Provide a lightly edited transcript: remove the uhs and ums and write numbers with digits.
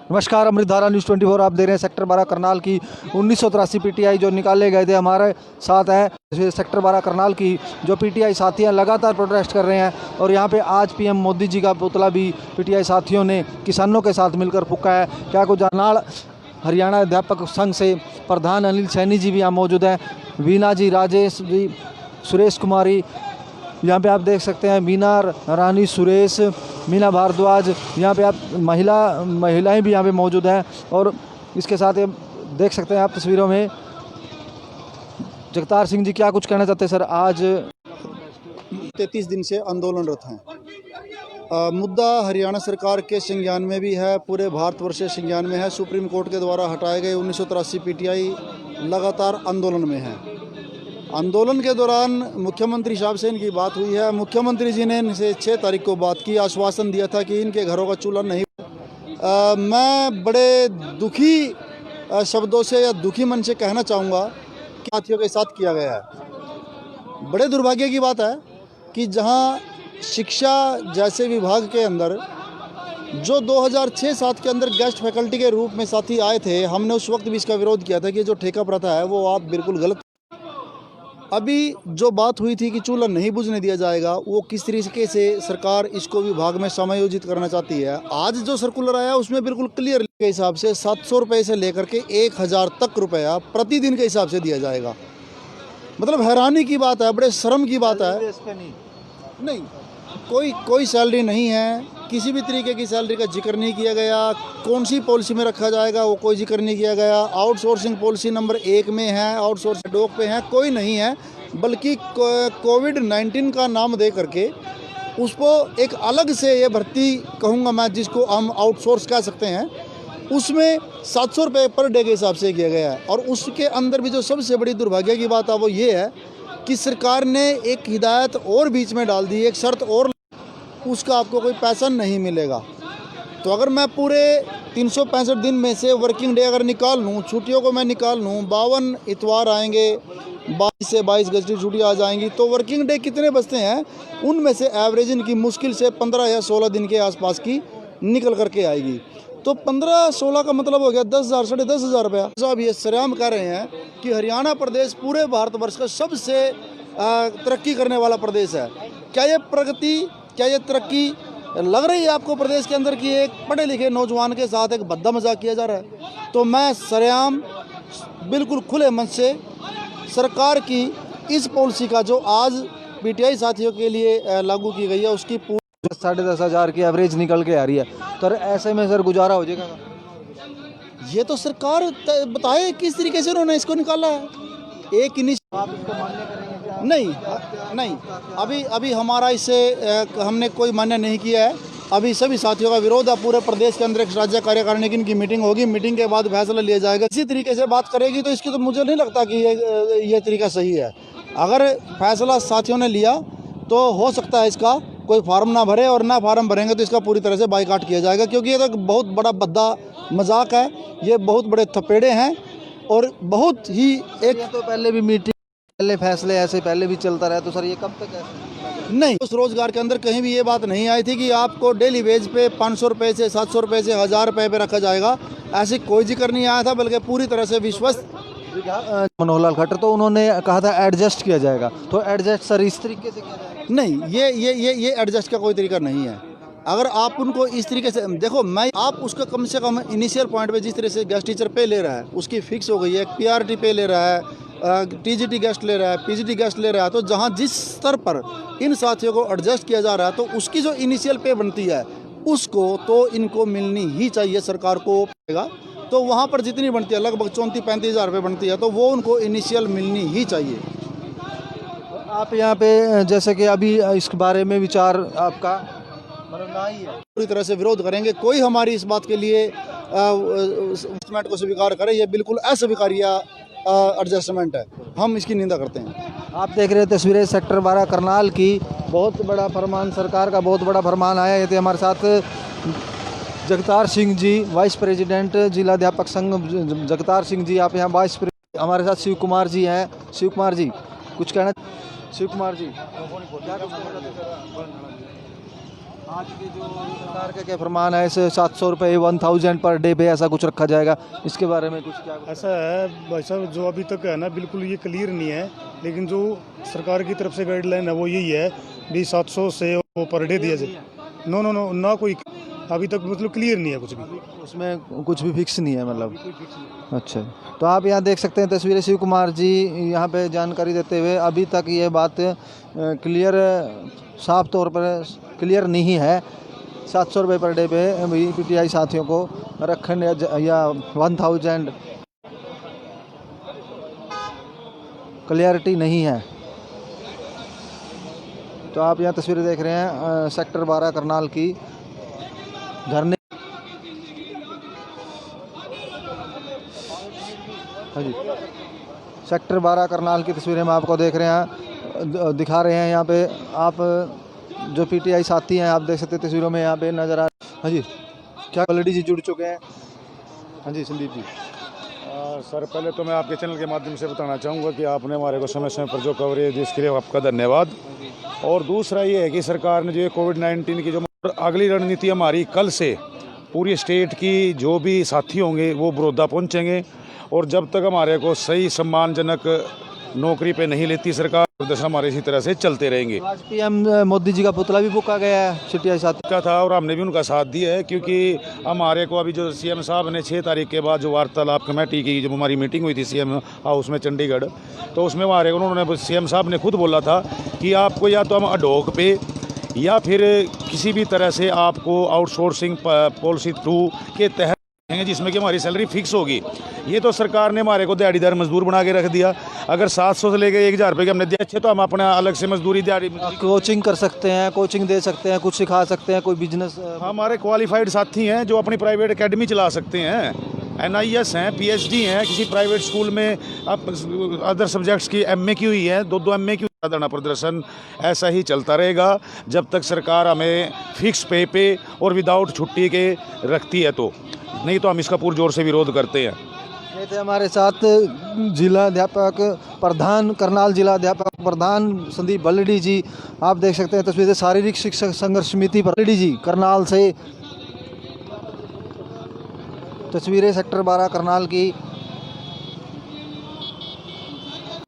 नमस्कार, अमृतधारा न्यूज़ 24 आप दे रहे हैं। सेक्टर 12 करनाल की 1983 पीटीआई जो निकाले गए थे, हमारे साथ है सेक्टर 12 करनाल की जो पीटीआई साथी हैं, लगातार प्रोटेस्ट कर रहे हैं। और यहाँ पे आज पीएम मोदी जी का पुतला भी पीटीआई साथियों ने किसानों के साथ मिलकर फूंका है। क्या कुछ करनाल हरियाणा अध्यापक संघ से प्रधान अनिल सैनी जी भी यहाँ मौजूद हैं, वीना जी, राजेश जी, सुरेश कुमारी, यहाँ पे आप देख सकते हैं मीना रानी, सुरेश, मीना भारद्वाज, यहाँ पे आप महिलाएं भी यहाँ पे मौजूद हैं। और इसके साथ ये देख सकते हैं आप तस्वीरों में जगतार सिंह जी, क्या कुछ कहना चाहते हैं सर? आज 33 दिन से आंदोलनरत हैं। मुद्दा हरियाणा सरकार के संज्ञान में भी है, पूरे भारतवर्ष के संज्ञान में है। सुप्रीम कोर्ट के द्वारा हटाए गए 1983 पीटीआई लगातार आंदोलन में है। आंदोलन के दौरान मुख्यमंत्री साहब से इनकी बात हुई है। मुख्यमंत्री जी ने इनसे 6 तारीख को बात की, आश्वासन दिया था कि इनके घरों का चूल्हा नहीं। मैं बड़े दुखी शब्दों से या दुखी मन से कहना चाहूँगा कि साथियों के साथ किया गया है। बड़े दुर्भाग्य की बात है कि जहाँ शिक्षा जैसे विभाग के अंदर जो 2006-7 के अंदर गेस्ट फैकल्टी के रूप में साथी आए थे, हमने उस वक्त भी इसका विरोध किया था कि जो ठेका प्रथा है वो आप बिल्कुल गलत। अभी जो बात हुई थी कि चूल्हा नहीं बुझने दिया जाएगा, वो किस तरीके से सरकार इसको विभाग में समायोजित करना चाहती है। आज जो सर्कुलर आया उसमें बिल्कुल क्लियर के हिसाब से 700 रुपये से लेकर के 1000 तक रुपया प्रतिदिन के हिसाब से दिया जाएगा। मतलब हैरानी की बात है, बड़े शर्म की बात है। नहीं, कोई सैलरी नहीं है, किसी भी तरीके की सैलरी का जिक्र नहीं किया गया। कौन सी पॉलिसी में रखा जाएगा वो कोई जिक्र नहीं किया गया। आउटसोर्सिंग पॉलिसी नंबर 1 में है, आउटसोर्सिंग डॉक पे है, कोई नहीं है। बल्कि कोविड-19 का नाम दे करके उसको एक अलग से ये भर्ती कहूँगा मैं, जिसको हम आउटसोर्स कह सकते हैं, उसमें 700 रुपये पर डे के हिसाब से किया गया है। और उसके अंदर भी जो सबसे बड़ी दुर्भाग्य की बात है वो ये है कि सरकार ने एक हिदायत और बीच में डाल दी, एक शर्त और, उसका आपको कोई पैसा नहीं मिलेगा। तो अगर मैं पूरे 365 दिन में से वर्किंग डे अगर निकाल लूँ, छुट्टियों को मैं निकाल लूँ, 52 इतवार आएंगे, 22 से 22 गज की छुट्टियाँ आ जाएंगी, तो वर्किंग डे कितने बचते हैं? उनमें से एवरेज इनकी मुश्किल से 15 या 16 दिन के आसपास की निकल करके आएगी। तो 15-16 का मतलब हो गया 10,000, 10,500 रुपया। साहब ये सरेआम कह रहे हैं कि हरियाणा प्रदेश पूरे भारतवर्ष का सबसे तरक्की करने वाला प्रदेश है। क्या ये प्रगति, क्या ये तरक्की लग रही है आपको प्रदेश के अंदर कि एक पढ़े लिखे नौजवान के साथ एक भद्दा मजाक किया जा रहा है? तो मैं सरेआम बिल्कुल खुले मन से सरकार की इस पॉलिसी का जो आज पीटीआई साथियों के लिए लागू की गई है उसकी 10,500 की एवरेज निकल के आ रही है, तो ऐसे में सर गुजारा हो जाएगा? ये तो सरकार बताए किस तरीके से उन्होंने इसको निकाला है। एक नहीं, अभी हमारा इससे हमने कोई मान्य नहीं किया है। अभी सभी साथियों का विरोध है। पूरे प्रदेश के अंदर एक राज्य कार्यकारिणी की इनकी मीटिंग होगी, मीटिंग के बाद फैसला लिया जाएगा। इसी तरीके से बात करेगी तो इसकी तो मुझे नहीं लगता कि ये तरीका सही है। अगर फैसला साथियों ने लिया तो हो सकता है इसका कोई फार्म ना भरे, और ना फार्म भरेंगे तो इसका पूरी तरह से बाइकाट किया जाएगा, क्योंकि ये तो बहुत बड़ा भद्दा मजाक है, ये बहुत बड़े थपेड़े हैं। और बहुत ही एक तो पहले भी मीटिंग, पहले फैसले ऐसे पहले भी चलता रहा, तो सर ये कब तक ऐसे? नहीं, उस रोजगार के अंदर कहीं भी ये बात नहीं आई थी कि आपको डेली वेज पे 500 रुपये से 700 रुपये से 1000 रुपये पे रखा जाएगा, ऐसी कोई जिक्र नहीं आया था। बल्कि पूरी तरह से विश्वस्त मनोहर लाल खट्टर, तो उन्होंने कहा था एडजस्ट किया जाएगा, तो एडजस्ट सर इस तरीके से किया जाएगा? नहीं, ये एडजस्ट का कोई तरीका नहीं है। अगर आप उनको इस तरीके से देखो, मैं आप उसका कम से कम इनिशियल पॉइंट पे जिस तरह से गेस्ट टीचर पे ले रहा है उसकी फिक्स हो गई है, पीआरटी पे ले रहा है, टीजीटी गेस्ट ले रहा है, पीजीटी गेस्ट ले रहा है, तो जहाँ जिस स्तर पर इन साथियों को एडजस्ट किया जा रहा है तो उसकी जो इनिशियल पे बनती है उसको तो इनको मिलनी ही चाहिए, सरकार को पेगा। तो वहाँ पर जितनी बनती है लगभग 34-35 हज़ार रुपये बनती है, तो वो उनको इनिशियल मिलनी ही चाहिए। आप यहाँ पे जैसे कि अभी इस बारे में विचार आपका ना ही है, पूरी तरह से विरोध करेंगे। कोई हमारी इस बात के लिए एडजस्टमेंट को स्वीकार करे, ये बिल्कुल अस्वीकार्य एडजस्टमेंट है, हम इसकी निंदा करते हैं। आप देख रहे हैं तस्वीरें सेक्टर 12 करनाल की। बहुत बड़ा फरमान, सरकार का बहुत बड़ा फरमान आया है। थे हमारे साथ जगतार सिंह जी, वाइस प्रेसिडेंट जिला अध्यापक संघ जगतार सिंह जी, आप यहाँ वाइस प्रेसिडेंट। हमारे साथ शिव कुमार जी हैं। शिव कुमार जी कुछ कहना? शिव कुमार जी आज के जो सरकार के फरमान है, ऐसे 700 रुपये 1000 पर डे पे ऐसा कुछ रखा जाएगा, इसके बारे में कुछ क्या? ऐसा है भाई साहब, जो अभी तक है ना बिल्कुल ये क्लियर नहीं है, लेकिन जो सरकार की तरफ से गाइडलाइन है वो यही है भी 700 से वो पर डे दिया जाए। नो नो नो ना, कोई अभी तक मतलब क्लियर नहीं है कुछ भी, उसमें कुछ भी फिक्स नहीं है मतलब। अच्छा, तो आप यहाँ देख सकते हैं तस्वीरें, शिव कुमार जी यहाँ पे जानकारी देते हुए, अभी तक ये बात क्लियर साफ तौर पर क्लियर नहीं है। 700 रुपये पर डे पे पीटीआई साथियों को रखने या 1000 क्लियरिटी नहीं है। तो आप यहाँ तस्वीरें देख रहे हैं सेक्टर 12 करनाल की धरने। हाँ जी, सेक्टर 12 करनाल की तस्वीरें हम आपको देख रहे हैं, दिखा रहे हैं। यहाँ पे आप जो पीटीआई साथी हैं, आप देख सकते हैं तस्वीरों में यहाँ पे नज़र आ। हाँ जी, क्या ऑलरेडी जी जुड़ चुके हैं? हाँ जी संदीप जी। सर, पहले तो मैं आपके चैनल के माध्यम से बताना चाहूँगा कि आपने हमारे को समय समय पर जो कवरेज दी इसके लिए आपका धन्यवाद। और दूसरा ये है कि सरकार ने जो कोविड-19 की जो अगली रणनीति हमारी कल से पूरी स्टेट की जो भी साथी होंगे वो बड़ौदा पहुँचेंगे, और जब तक हमारे को सही सम्मानजनक नौकरी पे नहीं लेती सरकार, प्रदर्शन हमारे इसी तरह से चलते रहेंगे। आज पीएम मोदी जी का पुतला भी फूका गया है पीटीआई साथी का था और हमने भी उनका साथ दिया है, क्योंकि हमारे को अभी जो सीएम साहब ने 6 तारीख के बाद जो वार्तालाप कमेटी की जब हमारी मीटिंग हुई थी सीएम हाउस में चंडीगढ़, तो उसमें हमारे उन्होंने सीएम साहब ने खुद बोला था कि आपको या तो हम अडोक पे या फिर किसी भी तरह से आपको आउटसोर्सिंग पॉलिसी 2 के तहत जिसमें कि हमारी सैलरी फिक्स होगी। ये तो सरकार ने हमारे को दिहाड़ीदार मजदूर बना के रख दिया। अगर 700 से लेकर 1000 रुपये के हमने दिए अच्छे, तो हम अपना अलग से मजदूरी दिहाड़ी कोचिंग कर सकते हैं, कोचिंग दे सकते हैं, कुछ सिखा सकते हैं, कोई बिजनेस। हमारे क्वालिफाइड साथी हैं जो अपनी प्राइवेट एकेडमी चला सकते हैं, NIS हैं, PhD हैं, किसी प्राइवेट स्कूल में अब अदर सब्जेक्ट्स की MA की हुई है, 2 MA की धरना प्रदर्शन ऐसा ही चलता रहेगा जब तक सरकार हमें फिक्स पे और विदाउट छुट्टी के रखती है, तो नहीं तो हम इसका पुरजोर से विरोध करते हैं। ये थे हमारे साथ जिला अध्यापक प्रधान करनाल, जिला अध्यापक प्रधान संदीप बल्लड़ी जी। आप देख सकते हैं तस्वीरें शारीरिक शिक्षक संघर्ष समिति बल्लड़ी जी करनाल से, तस्वीरें सेक्टर 12 करनाल की।